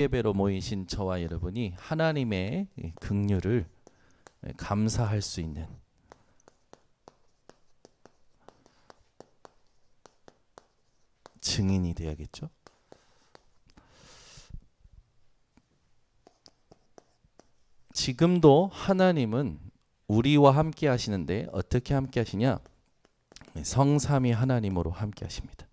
예배로 모이신 저와 여러분이 하나님의 긍휼을 감사할 수 있는 증인이 되야겠죠. 지금도 하나님은 우리와 함께 하시는데 어떻게 함께 하시냐? 성삼위 하나님으로 함께 하십니다.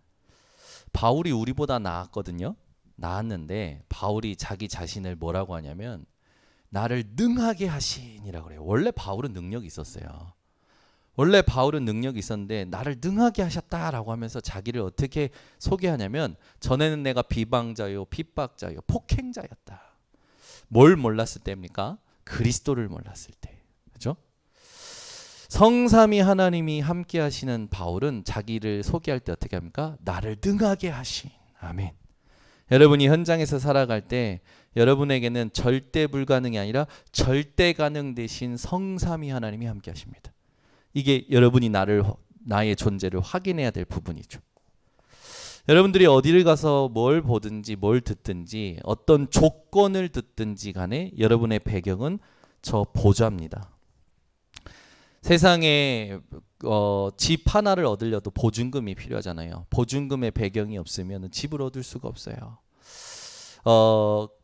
바울이 우리보다 나았거든요. 나았는데 바울이 자기 자신을 뭐라고 하냐면 나를 능하게 하신이라고 그래요. 원래 바울은 능력이 있었어요. 원래 바울은 능력이 있었는데 나를 능하게 하셨다라고 하면서 자기를 어떻게 소개하냐면 전에는 내가 비방자요, 핍박자요, 폭행자였다. 뭘 몰랐을 때입니까? 그리스도를 몰랐을 때. 그렇죠? 성삼위 하나님이 함께 하시는 바울은 자기를 소개할 때 어떻게 합니까? 나를 능하게 하신. 아멘. 여러분이 현장에서 살아갈 때 여러분에게는 절대 불가능이 아니라 절대 가능 되신 성삼위 하나님이 함께 하십니다. 이게 여러분이 나의 존재를 확인해야 될 부분이죠. 여러분들이 어디를 가서 뭘 보든지 뭘 듣든지 어떤 조건을 듣든지 간에 여러분의 배경은 저 보좌입니다. 세상에 집 하나를 얻으려도 보증금이 필요하잖아요. 보증금의 배경이 없으면 집을 얻을 수가 없어요.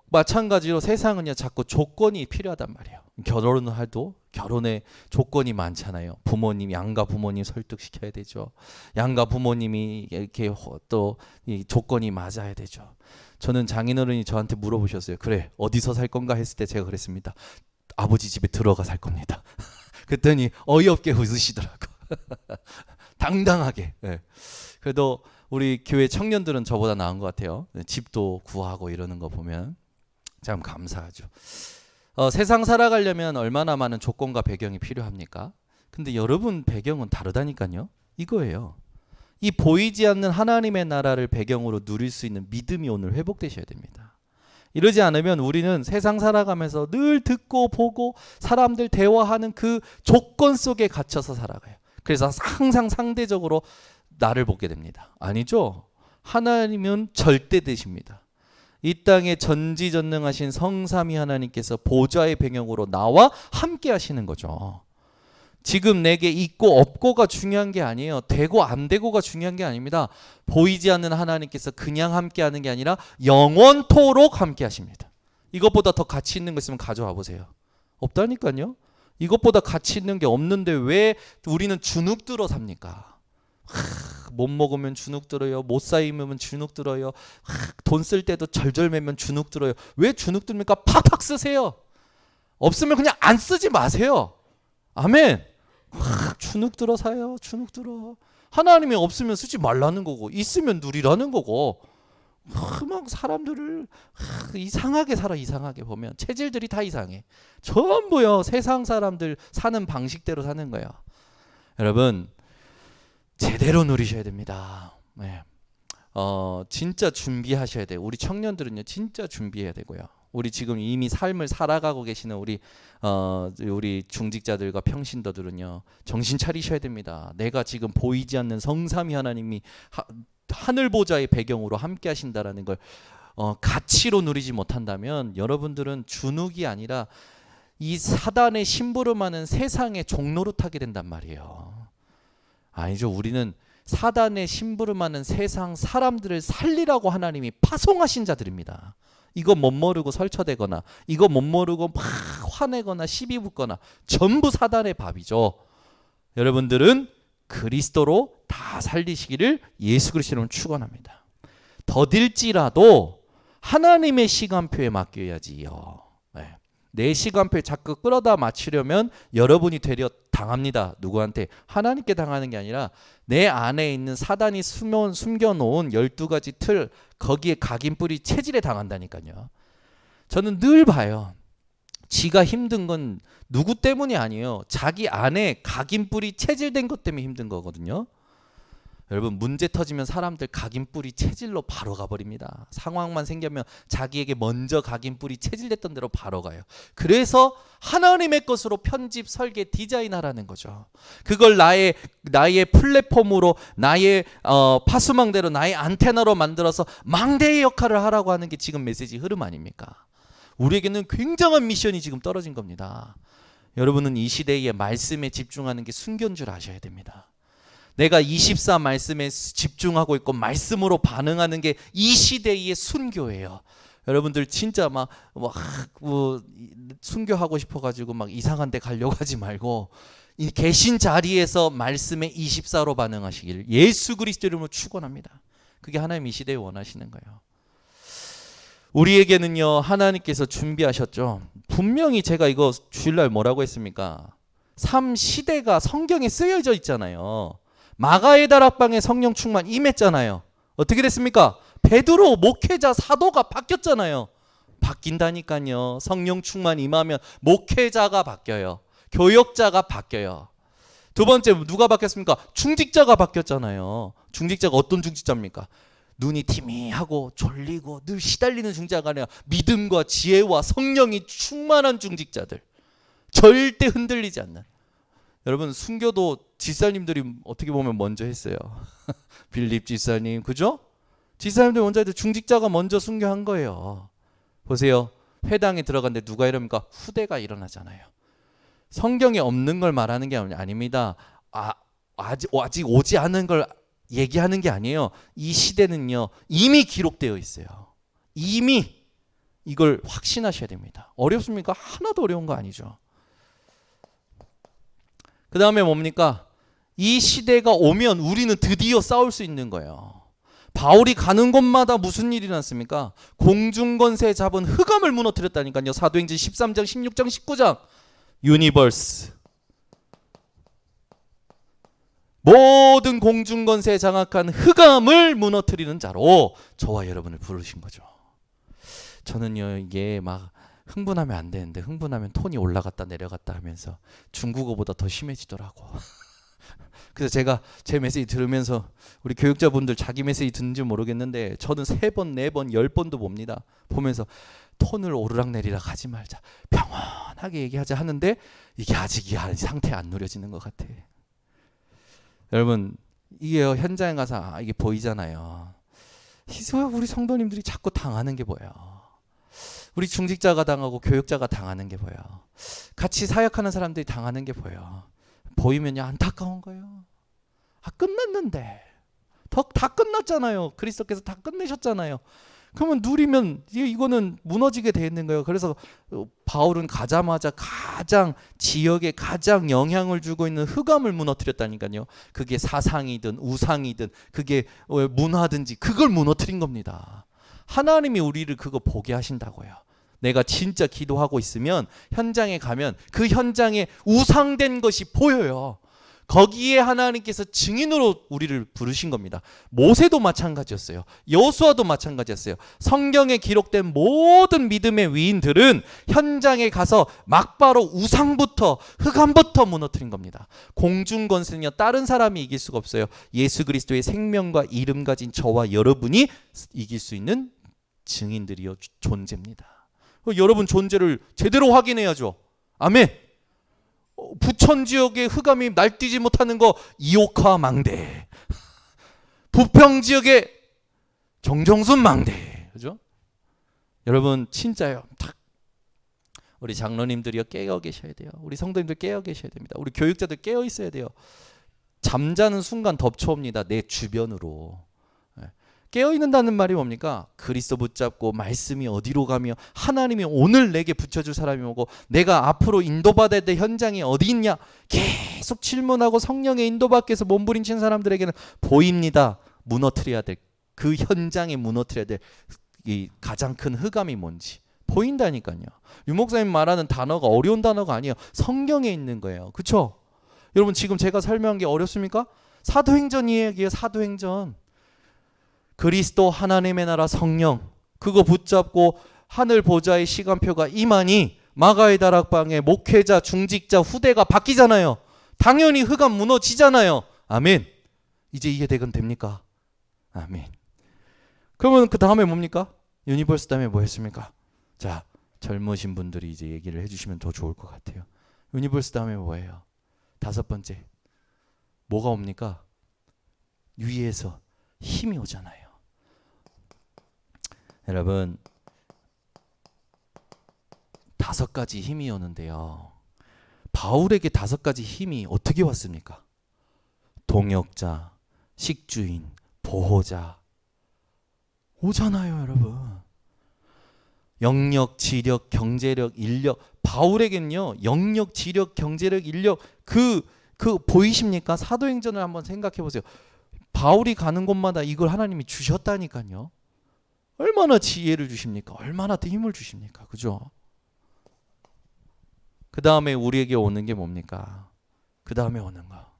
마찬가지로 세상은요 자꾸 조건이 필요하단 말이에요. 결혼을 해도 결혼에 조건이 많잖아요. 부모님, 양가 부모님 설득시켜야 되죠. 양가 부모님이 이렇게 또 이 조건이 맞아야 되죠. 저는 장인어른이 저한테 물어보셨어요. 그래 어디서 살 건가 했을 때 제가 그랬습니다. 아버지 집에 들어가 살 겁니다. 그랬더니 어이없게 웃으시더라고. 당당하게. 네. 그래도 우리 교회 청년들은 저보다 나은 것 같아요. 집도 구하고 이러는 거 보면 참 감사하죠. 세상 살아가려면 얼마나 많은 조건과 배경이 필요합니까? 근데 여러분 배경은 다르다니까요. 이거예요. 이 보이지 않는 하나님의 나라를 배경으로 누릴 수 있는 믿음이 오늘 회복되셔야 됩니다. 이러지 않으면 우리는 세상 살아가면서 늘 듣고 보고 사람들 대화하는 그 조건 속에 갇혀서 살아가요. 그래서 항상 상대적으로 나를 보게 됩니다. 아니죠. 하나님은 절대 되십니다. 이 땅에 전지전능하신 성삼위 하나님께서 보좌의 배경으로 나와 함께 하시는 거죠. 지금 내게 있고 없고가 중요한 게 아니에요. 되고 안 되고가 중요한 게 아닙니다. 보이지 않는 하나님께서 그냥 함께 하는 게 아니라 영원토록 함께 하십니다. 이것보다 더 가치 있는 거 있으면 가져와 보세요. 없다니까요. 이것보다 가치 있는 게 없는데 왜 우리는 주눅 들어 삽니까? 못 먹으면 주눅 들어요. 못 사입으면 주눅 들어요. 돈 쓸 때도 절절매면 주눅 들어요. 왜 주눅 듭니까? 팍팍 쓰세요. 없으면 그냥 안 쓰지 마세요. 아멘. 주눅 들어 사요. 주눅 들어. 하나님이 없으면 쓰지 말라는 거고 있으면 누리라는 거고 막 사람들을 이상하게 살아. 이상하게 보면 체질들이 다 이상해. 전부요 세상 사람들 사는 방식대로 사는 거예요. 여러분 제대로 누리셔야 됩니다. 네. 진짜 준비하셔야 돼요. 우리 청년들은요 진짜 준비해야 되고요. 우리 지금 이미 삶을 살아가고 계시는 우리 중직자들과 평신도들은요 정신 차리셔야 됩니다. 내가 지금 보이지 않는 성삼위 하나님이 하늘 보좌의 배경으로 함께 하신다라는 걸 가치로 누리지 못한다면 여러분들은 주눅이 아니라 이 사단의 심부름하는 세상의 종로로 타게 된단 말이에요. 아니죠. 우리는 사단의 심부름하는 세상 사람들을 살리라고 하나님이 파송하신 자들입니다. 이거 못 모르고 설쳐대거나 이거 못 모르고 막 화내거나 시비 붙거나 전부 사단의 밥이죠. 여러분들은 그리스도로 다 살리시기를 예수 그리스도로 축원합니다. 더딜지라도 하나님의 시간표에 맡겨야지요. 네. 내 시간표에 자꾸 끌어다 맞추려면 여러분이 되려 당합니다. 누구한테? 하나님께 당하는 게 아니라 내 안에 있는 사단이 숨겨놓은 12가지 틀 거기에 각인뿌리 체질에 당한다니까요. 저는 늘 봐요. 지가 힘든 건 누구 때문이 아니에요. 자기 안에 각인뿌리 체질된 것 때문에 힘든 거거든요. 여러분 문제 터지면 사람들 각인뿌리 체질로 바로 가버립니다. 상황만 생기면 자기에게 먼저 각인뿌리 체질됐던 대로 바로 가요. 그래서 하나님의 것으로 편집, 설계, 디자인하라는 거죠. 그걸 나의 플랫폼으로, 나의 파수망대로, 나의 안테나로 만들어서 망대의 역할을 하라고 하는 게 지금 메시지 흐름 아닙니까? 우리에게는 굉장한 미션이 지금 떨어진 겁니다. 여러분은 이 시대의 말씀에 집중하는 게 순교인 줄 아셔야 됩니다. 내가 24 말씀에 집중하고 있고 말씀으로 반응하는 게 이 시대의 순교예요. 여러분들 진짜 막 순교하고 싶어가지고 막 이상한 데 가려고 하지 말고 이 계신 자리에서 말씀에 24로 반응하시길 예수 그리스도 이름으로 축원합니다. 그게 하나님 이 시대에 원하시는 거예요. 우리에게는요 하나님께서 준비하셨죠. 분명히 제가 이거 주일날 뭐라고 했습니까? 3시대가 성경에 쓰여져 있잖아요. 마가의 다락방에 성령 충만 임했잖아요. 어떻게 됐습니까? 베드로 목회자 사도가 바뀌었잖아요. 바뀐다니까요. 성령 충만 임하면 목회자가 바뀌어요. 교역자가 바뀌어요. 두 번째 누가 바뀌었습니까? 중직자가 바뀌었잖아요. 중직자가 어떤 중직자입니까? 눈이 티미하고 졸리고 늘 시달리는 중직자가 아니라 믿음과 지혜와 성령이 충만한 중직자들. 절대 흔들리지 않는. 여러분 순교도 지사님들이 어떻게 보면 먼저 했어요. 빌립 지사님, 그죠? 지사님들 먼저 해도 중직자가 먼저 순교한 거예요. 보세요. 회당에 들어갔는데 누가 이럽니까? 후대가 일어나잖아요. 성경에 없는 걸 말하는 게 아닙니다. 아직 오지 않은 걸 얘기하는 게 아니에요. 이 시대는요 이미 기록되어 있어요. 이미 이걸 확신하셔야 됩니다. 어렵습니까? 하나도 어려운 거 아니죠. 그 다음에 뭡니까? 이 시대가 오면 우리는 드디어 싸울 수 있는 거예요. 바울이 가는 곳마다 무슨 일이 났습니까? 공중권세 잡은 흑암을 무너뜨렸다니까요. 사도행전 13장, 16장, 19장. 유니버스. 모든 공중권세에 장악한 흑암을 무너뜨리는 자로 저와 여러분을 부르신 거죠. 저는요 이게 막 흥분하면 안 되는데 흥분하면 톤이 올라갔다 내려갔다 하면서 중국어보다 더 심해지더라고. 그래서 제가 제 메시지 들으면서 우리 교육자분들 자기 메시지 듣는지 모르겠는데 저는 3번, 4번, 10번도 봅니다. 보면서 톤을 오르락내리락 하지 말자. 평온하게 얘기하자 하는데 이게 아직 이 상태 안 누려지는 것 같아. 여러분 이게 현장에 가서 이게 보이잖아요. 우리 성도님들이 자꾸 당하는 게 보여요. 우리 중직자가 당하고 교육자가 당하는 게 보여요. 같이 사역하는 사람들이 당하는 게 보여요. 보이면 안타까운 거예요. 끝났는데 다 끝났잖아요. 그리스도께서 다 끝내셨잖아요. 그러면 누리면 이거는 무너지게 돼 있는 거예요. 그래서 바울은 가자마자 가장 지역에 가장 영향을 주고 있는 흑암을 무너뜨렸다니까요. 그게 사상이든 우상이든 그게 문화든지 그걸 무너뜨린 겁니다. 하나님이 우리를 그거 보게 하신다고요. 내가 진짜 기도하고 있으면 현장에 가면 그 현장에 우상된 것이 보여요. 거기에 하나님께서 증인으로 우리를 부르신 겁니다. 모세도 마찬가지였어요. 여호수아도 마찬가지였어요. 성경에 기록된 모든 믿음의 위인들은 현장에 가서 막바로 우상부터 흑암부터 무너뜨린 겁니다. 공중권세는요 다른 사람이 이길 수가 없어요. 예수 그리스도의 생명과 이름 가진 저와 여러분이 이길 수 있는 증인들이요 존재입니다. 여러분 존재를 제대로 확인해야죠. 아멘. 부천 지역의 흑암이 날뛰지 못하는 거 이옥화 망대, 부평 지역의 정정순 망대, 그죠? 여러분 진짜요. 우리 장로님들이요 깨어 계셔야 돼요. 우리 성도님들 깨어 계셔야 됩니다. 우리 교육자들 깨어 있어야 돼요. 잠자는 순간 덮쳐옵니다. 내 주변으로. 깨어있는다는 말이 뭡니까? 그리스도 붙잡고 말씀이 어디로 가며 하나님이 오늘 내게 붙여줄 사람이 오고 내가 앞으로 인도받아야 될 현장이 어디 있냐 계속 질문하고 성령의 인도받기 위해서 몸부림치는 사람들에게는 보입니다. 무너뜨려야 될 그 현장에 무너뜨려야 될 이 가장 큰 흑암이 뭔지 보인다니까요. 유 목사님 말하는 단어가 어려운 단어가 아니에요. 성경에 있는 거예요. 그렇죠? 여러분 지금 제가 설명한 게 어렵습니까? 사도행전 이야기예요. 사도행전. 그리스도 하나님의 나라 성령 그거 붙잡고 하늘 보좌의 시간표가 임하니 마가의 다락방에 목회자, 중직자, 후대가 바뀌잖아요. 당연히 흑암 무너지잖아요. 아멘. 이제 이해되건 됩니까? 아멘. 그러면 그 다음에 뭡니까? 유니버스 다음에 뭐 했습니까? 자, 젊으신 분들이 이제 얘기를 해주시면 더 좋을 것 같아요. 유니버스 다음에 뭐예요? 다섯 번째, 뭐가 옵니까? 위에서 힘이 오잖아요. 여러분, 다섯 가지 힘이 오는데요. 바울에게 다섯 가지 힘이 어떻게 왔습니까? 동역자, 식주인, 보호자 오잖아요, 여러분. 영역, 지력, 경제력, 인력. 바울에겐요, 영역, 지력, 경제력, 인력 그 보이십니까? 사도행전을 한번 생각해 보세요. 바울이 가는 곳마다 이걸 하나님이 주셨다니까요. 얼마나 지혜를 주십니까? 얼마나 더 힘을 주십니까? 그죠? 그 다음에 우리에게 오는 게 뭡니까? 그 다음에 오는 거.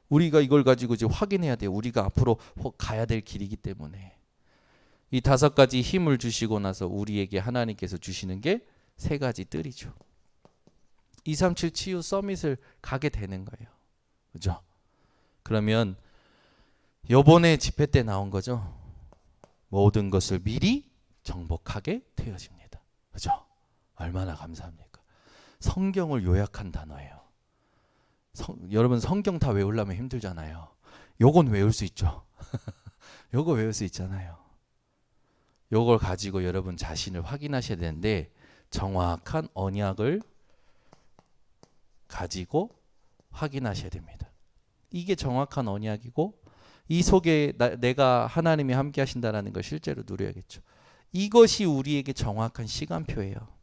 우리가 이걸 가지고 이제 확인해야 돼요. 우리가 앞으로 가야 될 길이기 때문에. 이 다섯 가지 힘을 주시고 나서 우리에게 하나님께서 주시는 게 세 가지 뜰이죠. 237 치유 서밋을 가게 되는 거예요. 그죠? 그러면 요번에 집회 때 나온 거죠. 모든 것을 미리 정복하게 되어집니다. 그죠? 얼마나 감사합니까? 성경을 요약한 단어예요. 여러분 성경 다 외우려면 힘들잖아요. 요건 외울 수 있죠. 요거 외울 수 있잖아요. 요걸 가지고 여러분 자신을 확인하셔야 되는데 정확한 언약을 가지고 확인하셔야 됩니다. 이게 정확한 언약이고 이 속에 내가 하나님이 함께 하신다는 걸 실제로 누려야겠죠. 이것이 우리에게 정확한 시간표예요.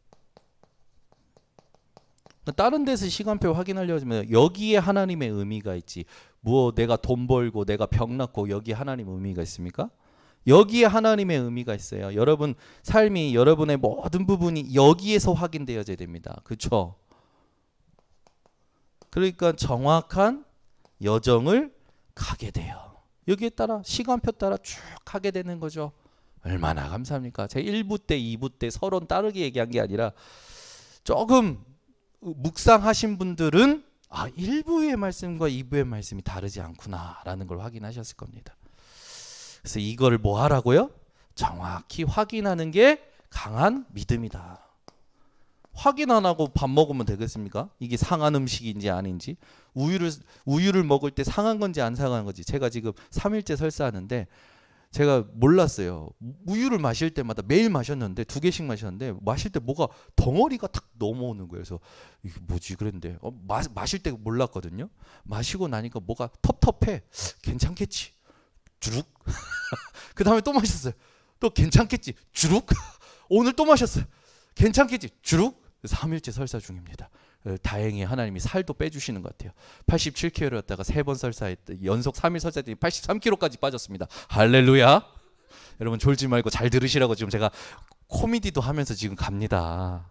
다른 데서 시간표 확인하려고 하면 여기에 하나님의 의미가 있지. 뭐 내가 돈 벌고 내가 병 낫고 여기에 하나님의 의미가 있습니까? 여기에 하나님의 의미가 있어요. 여러분 삶이 여러분의 모든 부분이 여기에서 확인되어져야 됩니다. 그렇죠? 그러니까 정확한 여정을 가게 돼요. 여기에 따라 시간표 따라 쭉 하게 되는 거죠. 얼마나 감사합니까? 제가 1부 때 2부 때 서로 다르게 얘기한 게 아니라 조금 묵상하신 분들은 1부의 말씀과 2부의 말씀이 다르지 않구나라는 걸 확인하셨을 겁니다. 그래서 이걸 뭐 하라고요? 정확히 확인하는 게 강한 믿음이다. 확인 안 하고 밥 먹으면 되겠습니까? 이게 상한 음식인지 아닌지. 우유를 먹을 때 상한 건지 안 상한 건지. 제가 지금 3일째 설사하는데 제가 몰랐어요. 우유를 마실 때마다 매일 마셨는데 2개씩 마셨는데 마실 때 뭐가 덩어리가 탁 넘어오는 거예요. 그래서 이게 뭐지 그랬는데 마실 때 몰랐거든요. 마시고 나니까 뭐가 텁텁해. 괜찮겠지. 주룩. 그 다음에 또 마셨어요. 또 괜찮겠지. 주룩. 오늘 또 마셨어요. 괜찮겠지. 주룩. 3일째 설사 중입니다. 다행히 하나님이 살도 빼주시는 것 같아요. 87kg였다가 3번 설사했더니 연속 3일 설사했더니 83kg까지 빠졌습니다. 할렐루야. 여러분 졸지 말고 잘 들으시라고 지금 제가 코미디도 하면서 지금 갑니다.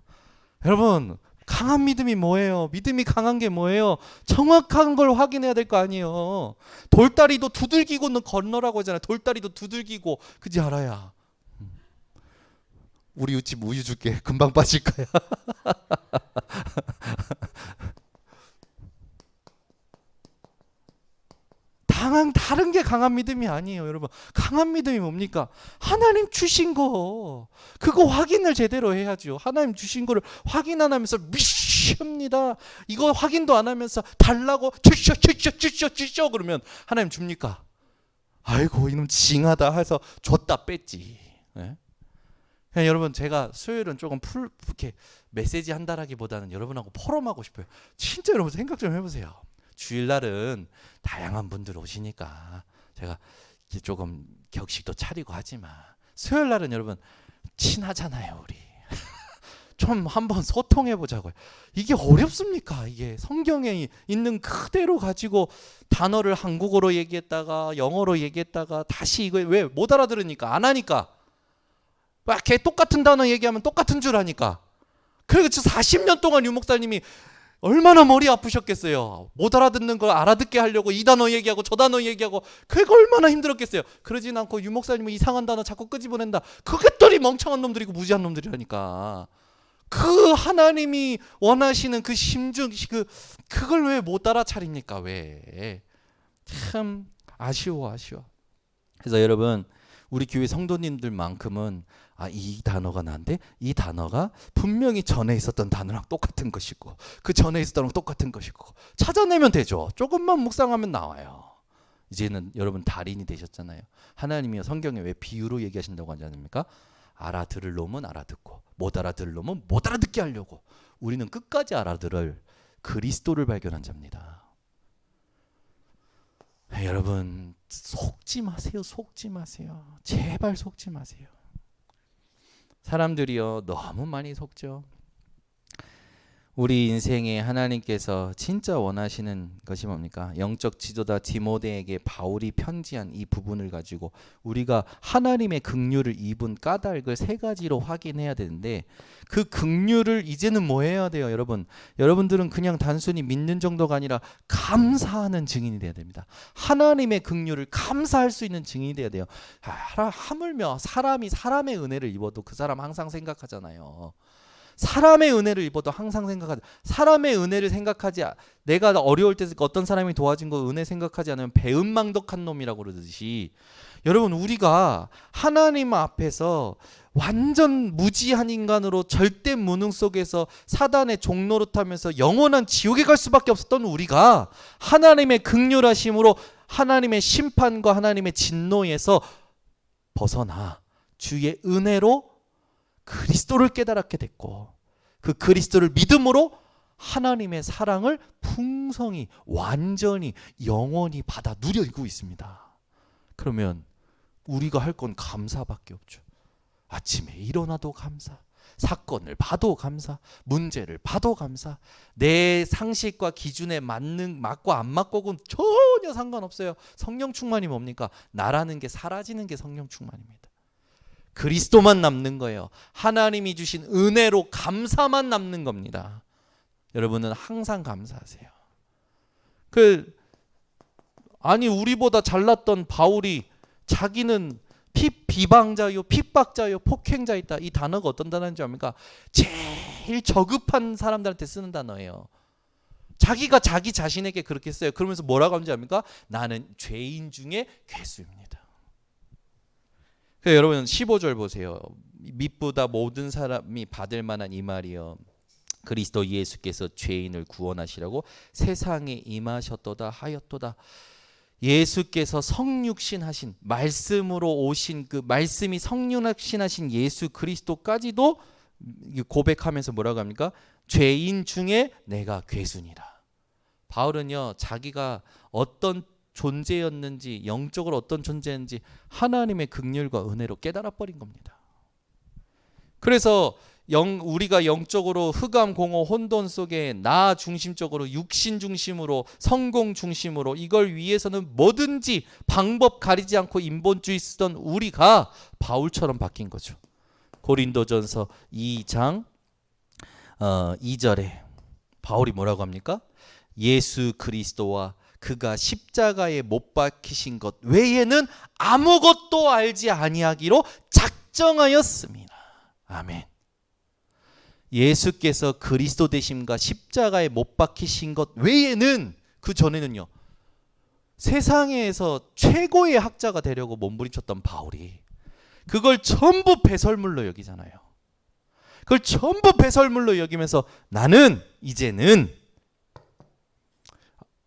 여러분 강한 믿음이 뭐예요? 믿음이 강한 게 뭐예요? 정확한 걸 확인해야 될 거 아니에요. 돌다리도 두들기고는 건너라고 하잖아요. 돌다리도 두들기고 그지 알아야. 우리 집 우유 줄게. 금방 빠질 거야. 다른 게 강한 믿음이 아니에요, 여러분. 강한 믿음이 뭡니까? 하나님 주신 거 그거 확인을 제대로 해야죠. 하나님 주신 거를 확인 안 하면서 미십니다. 이거 확인도 안 하면서 달라고 주셔 그러면 하나님 줍니까? 아이고 이놈 징하다 해서 줬다 뺐지. 네? 그냥 여러분 제가 수요일은 조금 이렇게 메시지 한다라기보다는 여러분하고 포럼하고 싶어요. 진짜 여러분 생각 좀 해보세요. 주일날은 다양한 분들 오시니까 제가 조금 격식도 차리고 하지만 수요일날은 여러분 친하잖아요 우리. 좀 한번 소통해보자고요. 이게 어렵습니까? 이게 성경에 있는 그대로 가지고 단어를 한국어로 얘기했다가 영어로 얘기했다가 다시 이거 왜 못 알아들으니까 안 하니까 막 걔 똑같은 단어 얘기하면 똑같은 줄 아니까. 그리고 40년 동안 유 목사님이 얼마나 머리 아프셨겠어요. 못 알아듣는 걸 알아듣게 하려고 이 단어 얘기하고 저 단어 얘기하고 그게 얼마나 힘들었겠어요. 그러진 않고 유 목사님은 이상한 단어 자꾸 끄집어낸다. 그것들이 멍청한 놈들이고 무지한 놈들이라니까. 그 하나님이 원하시는 그 심중 그걸 왜 못 알아차립니까? 왜? 참 아쉬워. 그래서 여러분 우리 교회 성도님들만큼은 이 단어가 난데 이 단어가 분명히 전에 있었던 단어랑 똑같은 것이고 그 전에 있었던 거랑 똑같은 것이고 찾아내면 되죠. 조금만 묵상하면 나와요. 이제는 여러분 달인이 되셨잖아요. 하나님이요 성경에 왜 비유로 얘기하신다고 하지 않습니까? 알아들을 놈은 알아듣고 못 알아들을 놈은 못 알아듣게 하려고. 우리는 끝까지 알아들을 그리스도를 발견한 자입니다. 여러분 속지 마세요. 제발 속지 마세요. 사람들이요 너무 많이 속죠. 우리 인생에 하나님께서 진짜 원하시는 것이 뭡니까? 영적 지도자 디모데에게 바울이 편지한 이 부분을 가지고 우리가 하나님의 긍휼을 입은 까닭을 세 가지로 확인해야 되는데 그 긍휼을 이제는 뭐 해야 돼요, 여러분? 여러분들은 그냥 단순히 믿는 정도가 아니라 감사하는 증인이 돼야 됩니다. 하나님의 긍휼을 감사할 수 있는 증인이 돼야 돼요. 하물며 사람이 사람의 은혜를 입어도 그 사람 항상 생각하잖아요. 사람의 은혜를 입어도 항상 생각하지. 사람의 은혜를 생각하지. 내가 어려울 때 어떤 사람이 도와준 거 은혜 생각하지 않으면 배은망덕한 놈이라고 그러듯이 여러분 우리가 하나님 앞에서 완전 무지한 인간으로 절대 무능 속에서 사단의 종로로 타면서 영원한 지옥에 갈 수밖에 없었던 우리가 하나님의 긍휼하심으로 하나님의 심판과 하나님의 진노에서 벗어나 주의 은혜로 그리스도를 깨달았게 됐고 그 그리스도를 믿음으로 하나님의 사랑을 풍성히 완전히 영원히 받아 누리고 있습니다. 그러면 우리가 할 건 감사밖에 없죠. 아침에 일어나도 감사, 사건을 봐도 감사, 문제를 봐도 감사. 내 상식과 기준에 맞고 안 맞고는 전혀 상관없어요. 성령 충만이 뭡니까? 나라는 게 사라지는 게 성령 충만입니다. 그리스도만 남는 거예요. 하나님이 주신 은혜로 감사만 남는 겁니다. 여러분은 항상 감사하세요. 아니 우리보다 잘났던 바울이 자기는 비방자요, 핍박자요, 폭행자 있다. 이 단어가 어떤 단어인지 압니까? 제일 저급한 사람들한테 쓰는 단어예요. 자기가 자기 자신에게 그렇게 써요. 그러면서 뭐라고 하는지 압니까? 나는 죄인 중에 괴수입니다. 여러분 15절 보세요. 밑보다 모든 사람이 받을 만한 이 말이요. 그리스도 예수께서 죄인을 구원하시라고 세상에 임하셨도다 하였도다. 예수께서 성육신 하신 말씀으로 오신 그 말씀이 성육신 하신 예수 그리스도까지도 고백하면서 뭐라고 합니까? 죄인 중에 내가 괴순이라. 바울은요 자기가 어떤 존재였는지 영적으로 어떤 존재였는지 하나님의 긍휼과 은혜로 깨달아 버린 겁니다. 그래서 우리가 영적으로 흑암 공허 혼돈 속에 나 중심적으로 육신 중심으로 성공 중심으로 이걸 위해서는 뭐든지 방법 가리지 않고 인본주의 쓰던 우리가 바울처럼 바뀐 거죠. 고린도전서 2장 2절에 바울이 뭐라고 합니까? 예수 그리스도와 그가 십자가에 못 박히신 것 외에는 아무것도 알지 아니하기로 작정하였습니다. 아멘. 예수께서 그리스도 되심과 십자가에 못 박히신 것 외에는 그 전에는요. 세상에서 최고의 학자가 되려고 몸부림쳤던 바울이 그걸 전부 배설물로 여기잖아요. 그걸 전부 배설물로 여기면서 나는 이제는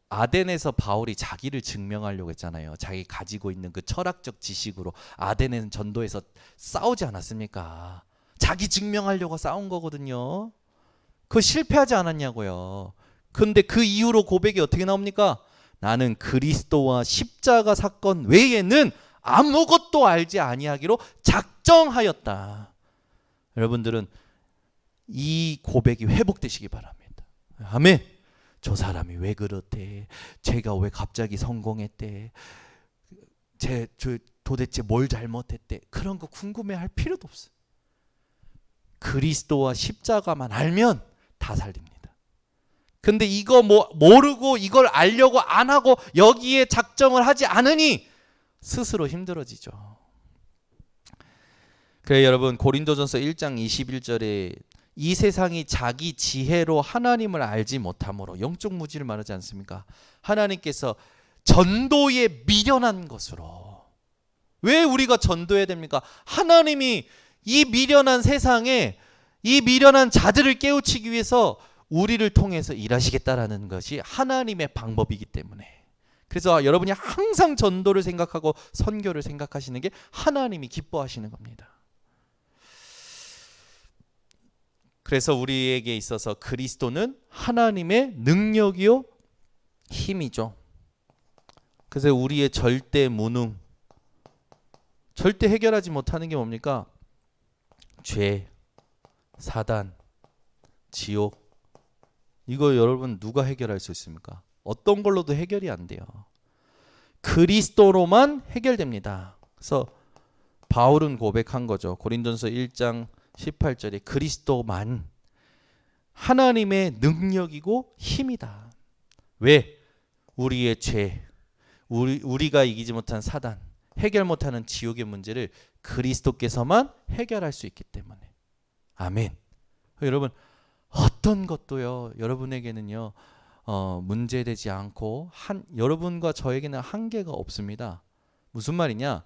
아덴에서 바울이 자기를 증명하려고 했잖아요. 자기 가지고 있는 그 철학적 지식으로 아덴에는 전도에서 싸우지 않았습니까? 자기 증명하려고 싸운 거거든요. 그거 실패하지 않았냐고요. 근데 그 이후로 고백이 어떻게 나옵니까? 나는 그리스도와 십자가 사건 외에는 아무것도 알지 아니하기로 작정하였다. 여러분들은 이 고백이 회복되시기 바랍니다. 아멘. 저 사람이 왜 그렇대? 제가 왜 갑자기 성공했대? 저 도대체 뭘 잘못했대? 그런 거 궁금해할 필요도 없어요. 그리스도와 십자가만 알면 다 살립니다. 근데 이거 모르고 이걸 알려고 안 하고 여기에 작정을 하지 않으니 스스로 힘들어지죠. 그래 여러분 고린도전서 1장 21절에 이 세상이 자기 지혜로 하나님을 알지 못함으로 영적 무지를 말하지 않습니까? 하나님께서 전도에 미련한 것으로. 왜 우리가 전도해야 됩니까? 하나님이 이 미련한 세상에 이 미련한 자들을 깨우치기 위해서 우리를 통해서 일하시겠다라는 것이 하나님의 방법이기 때문에. 그래서 여러분이 항상 전도를 생각하고 선교를 생각하시는 게 하나님이 기뻐하시는 겁니다. 그래서 우리에게 있어서 그리스도는 하나님의 능력이요 힘이죠. 그래서 우리의 절대 무능, 절대 해결하지 못하는 게 뭡니까? 죄, 사단, 지옥. 이거 여러분 누가 해결할 수 있습니까? 어떤 걸로도 해결이 안 돼요. 그리스도로만 해결됩니다. 그래서 바울은 고백한 거죠. 고린도전서 1장 18절에 그리스도만 하나님의 능력이고 힘이다. 왜? 우리의 죄, 우리가 이기지 못한 사단, 해결 못하는 지옥의 문제를 그리스도께서만 해결할 수 있기 때문에. 아멘. 여러분 어떤 것도요 여러분에게는요 문제되지 않고 여러분과 저에게는 한계가 없습니다. 무슨 말이냐?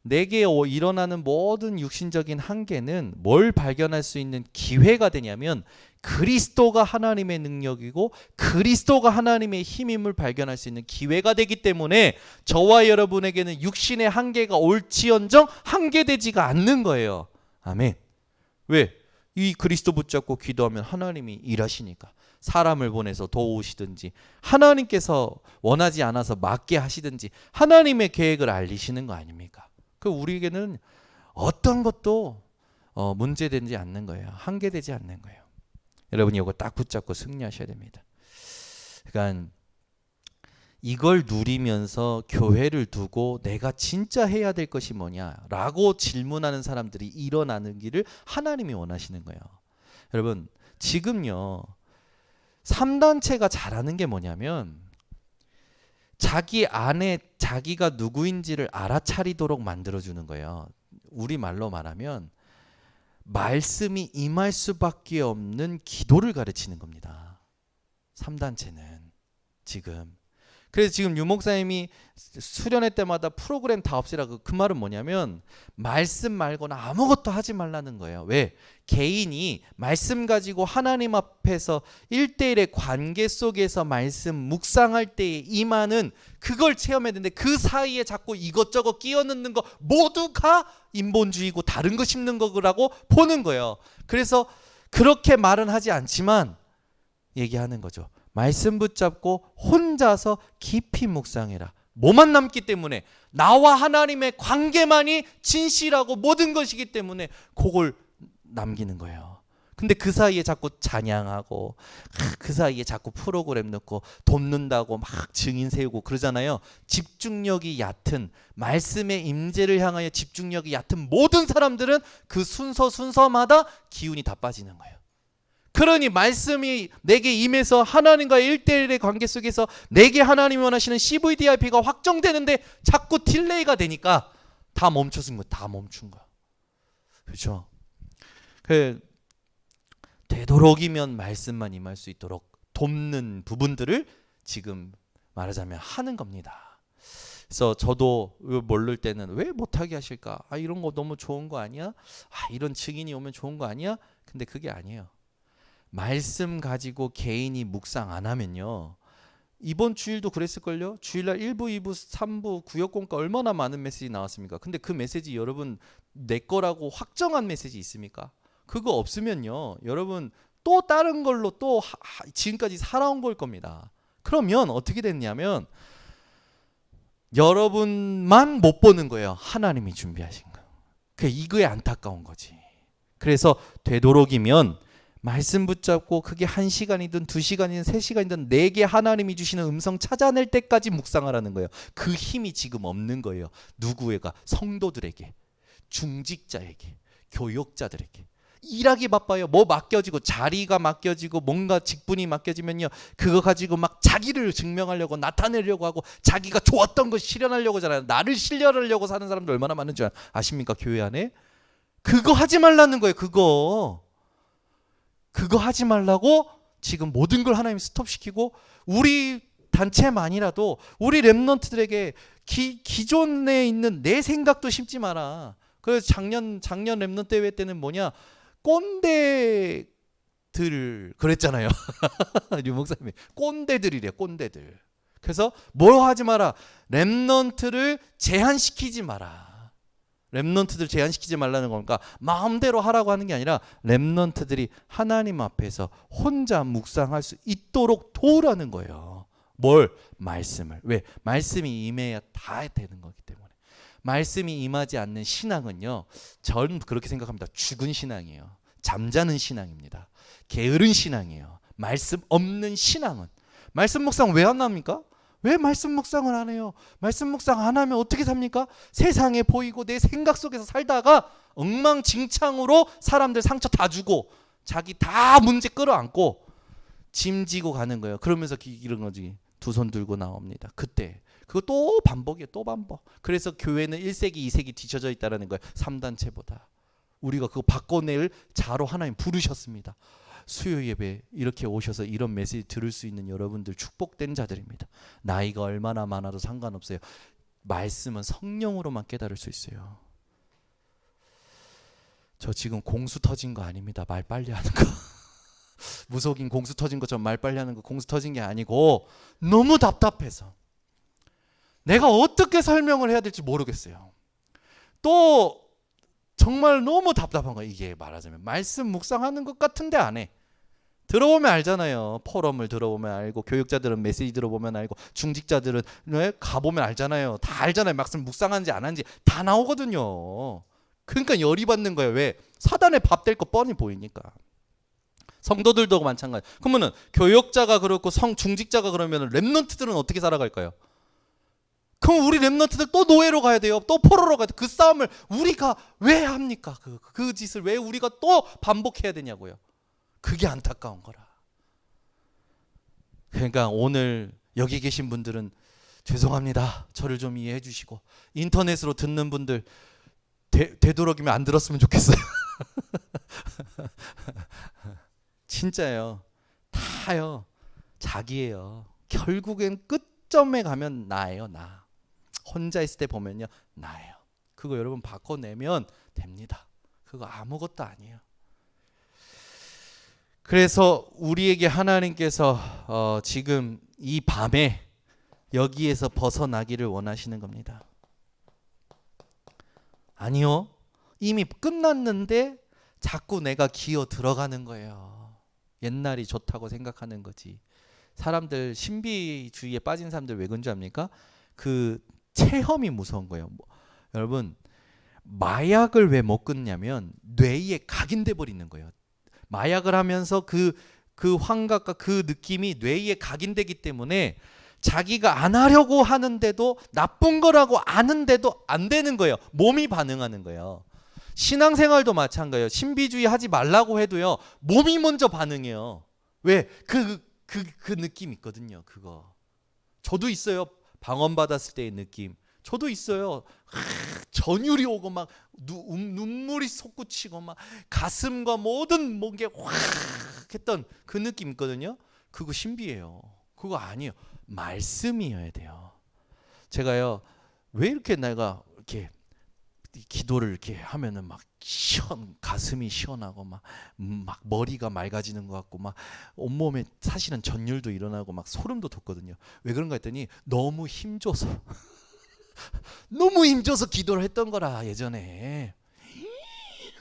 내게 일어나는 모든 육신적인 한계는 뭘 발견할 수 있는 기회가 되냐면 그리스도가 하나님의 능력이고 그리스도가 하나님의 힘임을 발견할 수 있는 기회가 되기 때문에 저와 여러분에게는 육신의 한계가 올지언정 한계되지가 않는 거예요. 아멘. 왜? 이 그리스도 붙잡고 기도하면 하나님이 일하시니까. 사람을 보내서 도우시든지 하나님께서 원하지 않아서 막게 하시든지 하나님의 계획을 알리시는 거 아닙니까? 그 우리에게는 어떤 것도 문제되지 않는 거예요. 한계되지 않는 거예요. 여러분이 이거 딱 붙잡고 승리하셔야 됩니다. 그러니까 이걸 누리면서 교회를 두고 내가 진짜 해야 될 것이 뭐냐라고 질문하는 사람들이 일어나는 길을 하나님이 원하시는 거예요. 여러분 지금요 3단체가 잘하는 게 뭐냐면 자기 안에 자기가 누구인지를 알아차리도록 만들어주는 거예요. 우리말로 말하면 말씀이 임할 수밖에 없는 기도를 가르치는 겁니다. 3단체는 지금. 그래서 지금 유 목사님이 수련회 때마다 프로그램 다 없애라고 그 말은 뭐냐면 말씀 말고는 아무것도 하지 말라는 거예요. 왜? 개인이 말씀 가지고 하나님 앞에서 1대1의 관계 속에서 말씀 묵상할 때에 임하는 그걸 체험해야 되는데 그 사이에 자꾸 이것저것 끼워 넣는 거 모두가 인본주의고 다른 거 심는 거라고 보는 거예요. 그래서 그렇게 말은 하지 않지만 얘기하는 거죠. 말씀 붙잡고 혼자서 깊이 묵상해라. 뭐만 남기 때문에 나와 하나님의 관계만이 진실하고 모든 것이기 때문에 그걸 남기는 거예요. 근데 그 사이에 자꾸 찬양하고 그 사이에 자꾸 프로그램 넣고 돕는다고 막 증인 세우고 그러잖아요. 집중력이 얕은 말씀의 임재를 향하여 집중력이 얕은 모든 사람들은 그 순서마다 기운이 다 빠지는 거예요. 그러니 말씀이 내게 임해서 하나님과의 1대1의 관계 속에서 내게 하나님이 원하시는 CVDIP가 확정되는데 자꾸 딜레이가 되니까 다 멈춰진 거야. 다 멈춘 거야. 그렇죠? 되도록이면 말씀만 임할 수 있도록 돕는 부분들을 지금 말하자면 하는 겁니다. 그래서 저도 모를 때는 왜 못하게 하실까? 이런 거 너무 좋은 거 아니야? 이런 증인이 오면 좋은 거 아니야? 근데 그게 아니에요. 말씀 가지고 개인이 묵상 안 하면요. 이번 주일도 그랬을걸요. 주일날 1부, 2부, 3부 구역공과 얼마나 많은 메시지 나왔습니까? 근데 그 메시지 여러분 내 거라고 확정한 메시지 있습니까? 그거 없으면요. 여러분 또 다른 걸로 또 지금까지 살아온 걸 겁니다. 그러면 어떻게 됐냐면 여러분만 못 보는 거예요. 하나님이 준비하신 거. 이거에 안타까운 거지. 그래서 되도록이면 말씀 붙잡고 그게 1시간이든 2시간이든 3시간이든 내게 하나님이 주시는 음성 찾아낼 때까지 묵상하라는 거예요. 그 힘이 지금 없는 거예요. 누구에게? 성도들에게, 중직자에게, 교역자들에게. 일하기 바빠요. 뭐 맡겨지고 자리가 맡겨지고 뭔가 직분이 맡겨지면요. 그거 가지고 막 자기를 증명하려고 나타내려고 하고 자기가 좋았던 거 실현하려고 하잖아요. 나를 실현하려고 사는 사람들 얼마나 많은 줄 아십니까? 교회 안에. 그거 하지 말라는 거예요. 그거 하지 말라고 지금 모든 걸 하나님 스톱시키고 우리 단체만이라도 우리 렘넌트들에게 기존에 있는 내 생각도 심지 마라. 그래서 작년 렘넌트 대회 때는 뭐냐, 꼰대들 그랬잖아요. 류 목사님이 꼰대들이래, 꼰대들. 그래서 뭘 하지 마라, 렘넌트를 제한시키지 마라. 렘넌트들 제한시키지 말라는 거니까 마음대로 하라고 하는 게 아니라 렘넌트들이 하나님 앞에서 혼자 묵상할 수 있도록 도우라는 거예요. 뭘? 말씀을. 왜? 말씀이 임해야 다 되는 거기 때문에. 말씀이 임하지 않는 신앙은요, 전 그렇게 생각합니다. 죽은 신앙이에요. 잠자는 신앙입니다. 게으른 신앙이에요. 말씀 없는 신앙은. 말씀 묵상 왜 안 합니까? 왜 말씀 묵상을 안 해요? 말씀 묵상 안 하면 어떻게 삽니까? 세상에 보이고 내 생각 속에서 살다가 엉망진창으로 사람들 상처 다 주고 자기 다 문제 끌어안고 짐지고 가는 거예요. 그러면서 이런 거지. 두 손 들고 나옵니다. 그때 그거 또 반복이에요. 또 반복. 그래서 교회는 1세기 2세기 뒤쳐져 있다는 거예요. 3단체보다. 우리가 그거 바꿔낼 자로 하나님 부르셨습니다. 수요 예배 이렇게 오셔서 이런 메시지 들을 수 있는 여러분들 축복된 자들입니다. 나이가 얼마나 많아도 상관없어요. 말씀은 성령으로만 깨달을 수 있어요. 저 지금 공수 터진 거 아닙니다. 말 빨리 하는 거. 무속인 공수 터진 것처럼 말 빨리 하는 거 공수 터진 게 아니고 너무 답답해서 내가 어떻게 설명을 해야 될지 모르겠어요. 또 정말 너무 답답한 거야. 이게 말하자면 말씀 묵상하는 것 같은데 안 해. 들어보면 알잖아요. 포럼을 들어보면 알고, 교육자들은 메시지 들어보면 알고, 중직자들은 가보면 알잖아요. 다 알잖아요. 말씀 묵상하는지 안 하는지 다 나오거든요. 그러니까 열이 받는 거예요. 왜? 사단의 밥 될 거 뻔히 보이니까. 성도들도 마찬가지. 그러면은 교육자가 그렇고 중직자가 그러면은 렘넌트들은 어떻게 살아갈까요? 그럼 우리 렘넌트들 또 노예로 가야 돼요. 또 포로로 가야 돼요. 그 싸움을 우리가 왜 합니까? 그 짓을 왜 우리가 또 반복해야 되냐고요. 그게 안타까운 거라. 그러니까 오늘 여기 계신 분들은 죄송합니다. 저를 좀 이해해 주시고, 인터넷으로 듣는 분들 되도록이면 안 들었으면 좋겠어요. 진짜예요. 다요. 자기예요. 결국엔 끝점에 가면 나예요. 나. 혼자 있을 때 보면요. 나예요. 그거 여러분 바꿔내면 됩니다. 그거 아무것도 아니에요. 그래서 우리에게 하나님께서 지금 이 밤에 여기에서 벗어나기를 원하시는 겁니다. 아니요. 이미 끝났는데 자꾸 내가 기어 들어가는 거예요. 옛날이 좋다고 생각하는 거지. 사람들 신비주의에 빠진 사람들 왜 그런 줄 압니까? 그 체험이 무서운 거예요. 여러분 마약을 왜 못 끊냐면 뇌에 각인돼 버리는 거예요. 마약을 하면서 그 환각과 그 느낌이 뇌에 각인되기 때문에 자기가 안 하려고 하는데도 나쁜 거라고 아는데도 안 되는 거예요. 몸이 반응하는 거예요. 신앙생활도 마찬가지예요. 신비주의 하지 말라고 해도요. 몸이 먼저 반응해요. 왜? 그 느낌 있거든요. 그거. 저도 있어요. 방언 받았을 때의 느낌. 저도 있어요. 전율이 오고 막 눈물이 솟구치고 막 가슴과 모든 뭔게 확 했던 그 느낌 있거든요. 그거 신비예요. 그거 아니에요. 말씀이어야 돼요. 제가요. 왜 이렇게 내가 이렇게 기도를 이렇게 하면은 막 가슴이 시원하고 막 머리가 맑아지는 것 같고 막 온몸에 사실은 전율도 일어나고 막 소름도 돋거든요. 왜 그런가 했더니 너무 힘줘서 너무 힘줘서 기도를 했던 거라. 예전에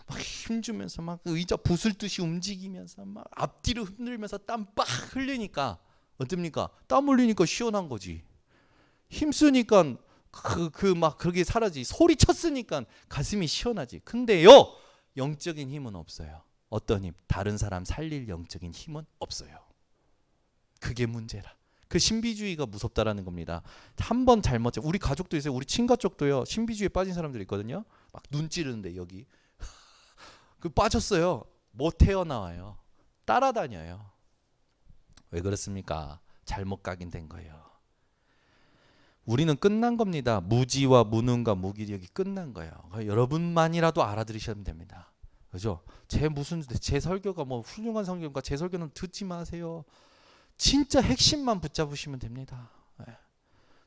막 힘주면서 막 의자 부술듯이 움직이면서 막 앞뒤로 흔들면서 땀 빡 흘리니까 어떻습니까? 땀 흘리니까 시원한 거지. 힘쓰니까 막 그렇게 사라지. 소리 쳤으니까 가슴이 시원하지. 근데요, 영적인 힘은 없어요. 어떤 힘? 다른 사람 살릴 영적인 힘은 없어요. 그게 문제라. 그 신비주의가 무섭다라는 겁니다. 한 번 잘못, 우리 가족도 있어요. 우리 친가족도요. 신비주의에 빠진 사람들이 있거든요. 막 눈 찌르는데 여기 그 빠졌어요. 못 태어나와요. 따라다녀요. 왜 그렇습니까? 잘못 각인된 거예요. 우리는 끝난 겁니다. 무지와 무능과 무기력이 끝난 거예요. 여러분만이라도 알아들으시면 됩니다. 그죠? 제 설교가 뭐 훌륭한 설교인가? 제 설교는 듣지 마세요. 진짜 핵심만 붙잡으시면 됩니다.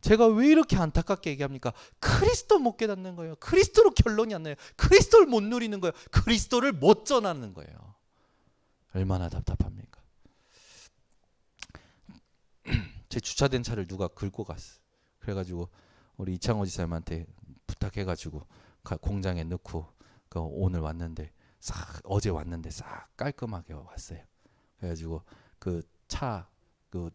제가 왜 이렇게 안타깝게 얘기합니까? 그리스도 못 깨닫는 거예요. 그리스도로 결론이 안 나요. 그리스도를 못 누리는 거예요. 그리스도를 못 전하는 거예요. 얼마나 답답합니까? 제 주차된 차를 누가 긁고 갔어. 그래가지고 우리 이창호 지사님한테 부탁해가지고 공장에 넣고 오늘 왔는데 어제 왔는데 싹 깔끔하게 왔어요. 그래가지고 그 차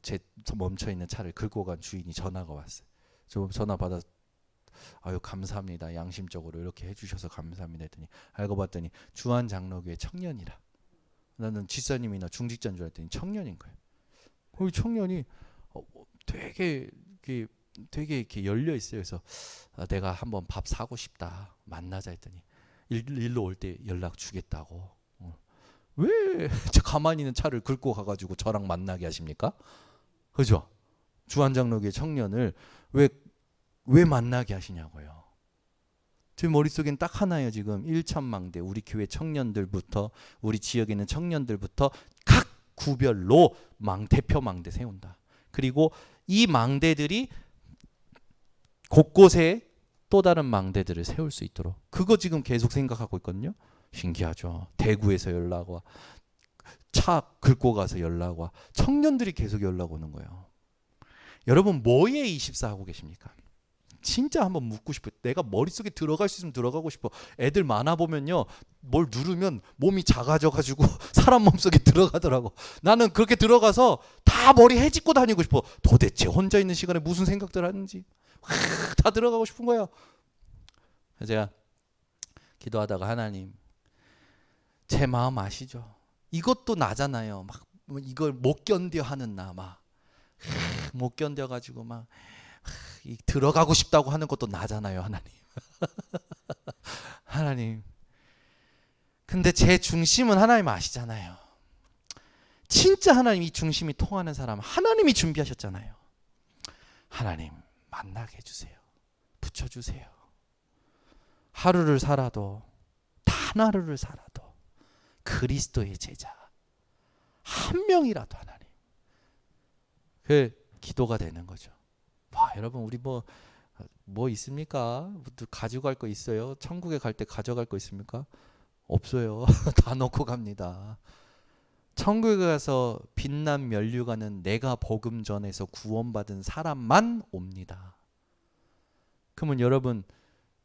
제 멈춰 있는 차를 긁고 간 주인이 전화가 왔어요. 저 전화 받아 아유 감사합니다. 양심적으로 이렇게 해주셔서 감사합니다 했더니 알고 봤더니 주한 장로교회 청년이라. 나는 지사님이나 중직자인 줄 알았더니 청년인 거예요. 그 청년이 되게 이렇게 열려 있어요. 그래서 내가 한번 밥 사고 싶다 만나자 했더니 일로 올 때 연락 주겠다고. 왜 가만히 있는 차를 긁고 가가지고 저랑 만나게 하십니까? 그죠? 주한장로교회 청년을 왜 만나게 하시냐고요. 제 머릿속엔 딱 하나예요. 지금 1천망대 우리 교회 청년들부터 우리 지역에 있는 청년들부터 각 구별로 대표 망대 세운다. 그리고 이 망대들이 곳곳에 또 다른 망대들을 세울 수 있도록 그거 지금 계속 생각하고 있거든요. 신기하죠. 대구에서 연락 와. 차 긁고 가서 연락 와. 청년들이 계속 연락 오는 거예요. 여러분 뭐에 24하고 계십니까? 진짜 한번 묻고 싶어요. 내가 머릿속에 들어갈 수 있으면 들어가고 싶어. 애들 많아 보면요. 뭘 누르면 몸이 작아져가지고 사람 몸속에 들어가더라고. 나는 그렇게 들어가서 다 머리 헤집고 다니고 싶어. 도대체 혼자 있는 시간에 무슨 생각들 하는지 다 들어가고 싶은 거예요. 제가 기도하다가 하나님 제 마음 아시죠? 이것도 나잖아요. 막 이걸 못 견뎌 하는 나 막 못 견뎌가지고 막 들어가고 싶다고 하는 것도 나잖아요. 하나님. 하나님. 근데 제 중심은 하나님 아시잖아요. 진짜 하나님 이 중심이 통하는 사람 하나님이 준비하셨잖아요. 하나님 만나게 해주세요. 붙여주세요. 하루를 살아도 단 하루를 살아도 그리스도의 제자 한 명이라도 하나님 그 기도가 되는 거죠. 와, 여러분 우리 뭐 있습니까? 가지고 갈 거 있어요? 천국에 갈 때 가져갈 거 있습니까? 없어요. 다 놓고 갑니다. 천국에 가서 빛난 면류관은 내가 복음 전에서 구원받은 사람만 옵니다. 그러면 여러분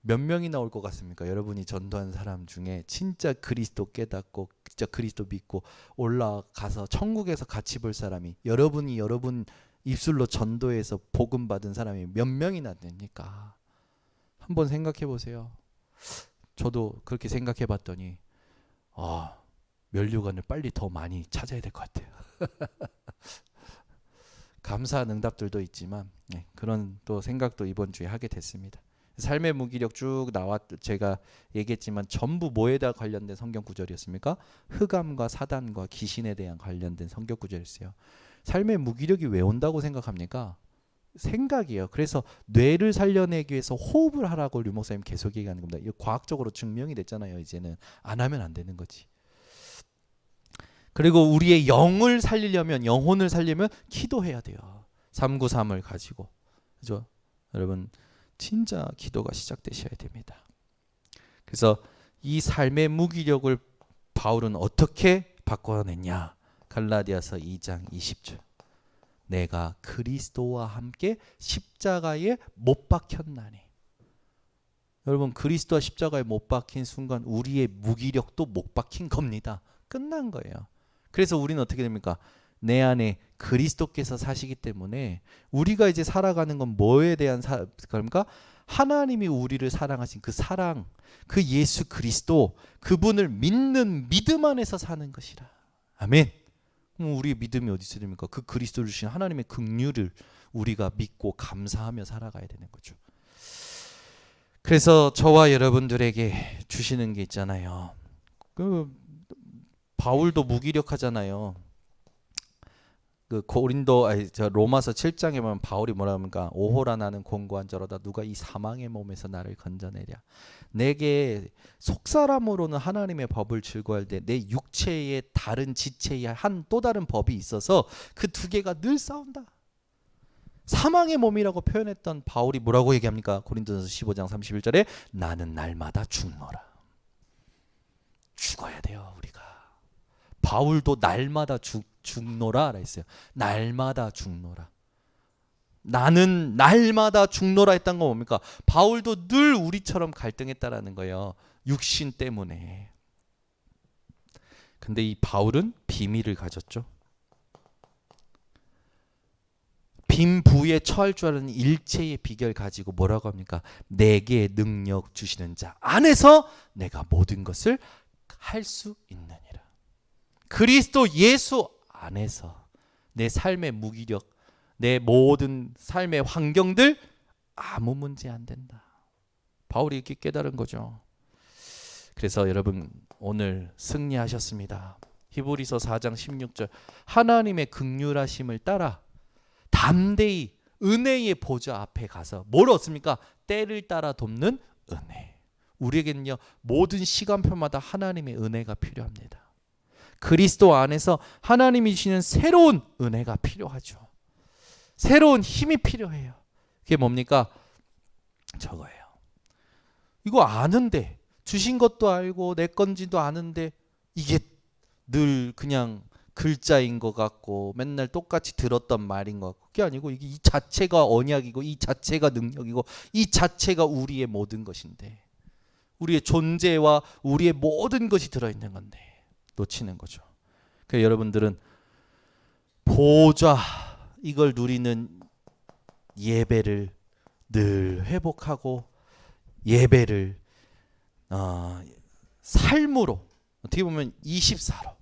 몇 명이 나올 것 같습니까? 여러분이 전도한 사람 중에 진짜 그리스도 깨닫고 진짜 그리스도 믿고 올라가서 천국에서 같이 볼 사람이 여러분 입술로 전도해서 복음 받은 사람이 몇 명이나 됩니까? 한번 생각해 보세요. 저도 그렇게 생각해 봤더니 면류관을 빨리 더 많이 찾아야 될 것 같아요. 감사한 응답들도 있지만 그런 또 생각도 이번 주에 하게 됐습니다. 삶의 무기력 쭉 제가 얘기했지만 전부 뭐에다 관련된 성경 구절이었습니까? 흑암과 사단과 귀신에 대한 관련된 성경 구절이었어요. 삶의 무기력이 왜 온다고 생각합니까? 생각이에요. 그래서 뇌를 살려내기 위해서 호흡을 하라고 류 목사님 계속 얘기하는 겁니다. 이거 과학적으로 증명이 됐잖아요. 이제는 안 하면 안 되는 거지. 그리고 우리의 영혼을 살리려면 기도해야 돼요. 393을 가지고. 그죠? 여러분 진짜 기도가 시작되셔야 됩니다. 그래서 이 삶의 무기력을 바울은 어떻게 바꿔냈냐? 갈라디아서 2장 20절. 내가 그리스도와 함께 십자가에 못 박혔나니. 여러분 그리스도와 십자가에 못 박힌 순간 우리의 무기력도 못 박힌 겁니다. 끝난 거예요. 그래서 우리는 어떻게 됩니까? 내 안에 그리스도께서 사시기 때문에 우리가 이제 살아가는 건 뭐에 대한 그러니까 하나님이 우리를 사랑하신 그 사랑, 그 예수 그리스도, 그분을 믿는 믿음 안에서 사는 것이라. 아멘. 그럼 우리의 믿음이 어디 있습니까? 그 그리스도를 주신 하나님의 긍휼을 우리가 믿고 감사하며 살아가야 되는 거죠. 그래서 저와 여러분들에게 주시는 게 있잖아요. 그 바울도 무기력하잖아요. 그 고린도 아니 저 로마서 7장에 보면 바울이 뭐라 합니까? 오호라 나는 공고한 자로다 누가 이 사망의 몸에서 나를 건져내랴. 내게 속사람으로는 하나님의 법을 즐거워할 때 내 육체의 다른 지체의 한 또 다른 법이 있어서 그 두 개가 늘 싸운다. 사망의 몸이라고 표현했던 바울이 뭐라고 얘기합니까? 고린도전서 15장 31절에 나는 날마다 죽노라. 죽어야 돼요 우리가. 바울도 날마다 죽노라 했어요. 날마다 죽노라. 나는 날마다 죽노라 했던 건 뭡니까? 바울도 늘 우리처럼 갈등했다라는 거예요. 육신 때문에. 근데 이 바울은 비밀을 가졌죠. 빈 부에 처할 줄 아는 일체의 비결 가지고 뭐라고 합니까? 내게 능력 주시는 자 안에서 내가 모든 것을 할 수 있느니라. 그리스도 예수 안에서 내 삶의 무기력, 내 모든 삶의 환경들 아무 문제 안 된다. 바울이 이렇게 깨달은 거죠. 그래서 여러분 오늘 승리하셨습니다. 히브리서 4장 16절 하나님의 긍휼하심을 따라 담대히 은혜의 보좌 앞에 가서 뭘 얻습니까? 때를 따라 돕는 은혜. 우리에게는요 모든 시간표마다 하나님의 은혜가 필요합니다. 그리스도 안에서 하나님이 주시는 새로운 은혜가 필요하죠. 새로운 힘이 필요해요. 그게 뭡니까? 저거예요. 이거 아는데 주신 것도 알고 내 건지도 아는데 이게 늘 그냥 글자인 것 같고 맨날 똑같이 들었던 말인 것 같고 그게 아니고 이게 이 자체가 언약이고 이 자체가 능력이고 이 자체가 우리의 모든 것인데 우리의 존재와 우리의 모든 것이 들어있는 건데 놓치는 거죠. 그래서 여러분들은 보좌 이걸 누리는 예배를 늘 회복하고 예배를 삶으로 어떻게 보면 24로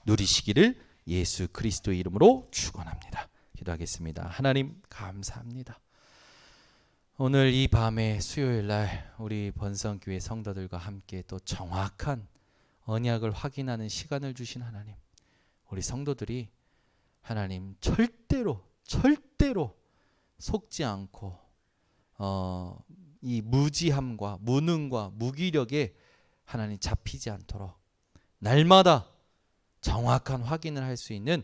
누리시기를 예수 그리스도의 이름으로 축원합니다. 기도하겠습니다. 하나님 감사합니다. 오늘 이 밤에 수요일 날 우리 번성교회 성도들과 함께 또 정확한 언약을 확인하는 시간을 주신 하나님, 우리 성도들이 하나님 절대로 속지 않고 이 무지함과 무능과 무기력에 하나님 잡히지 않도록 날마다 정확한 확인을 할 수 있는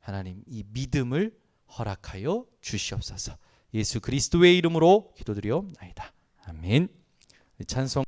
하나님 이 믿음을 허락하여 주시옵소서. 예수 그리스도의 이름으로 기도드리옵나이다. 아멘. 찬송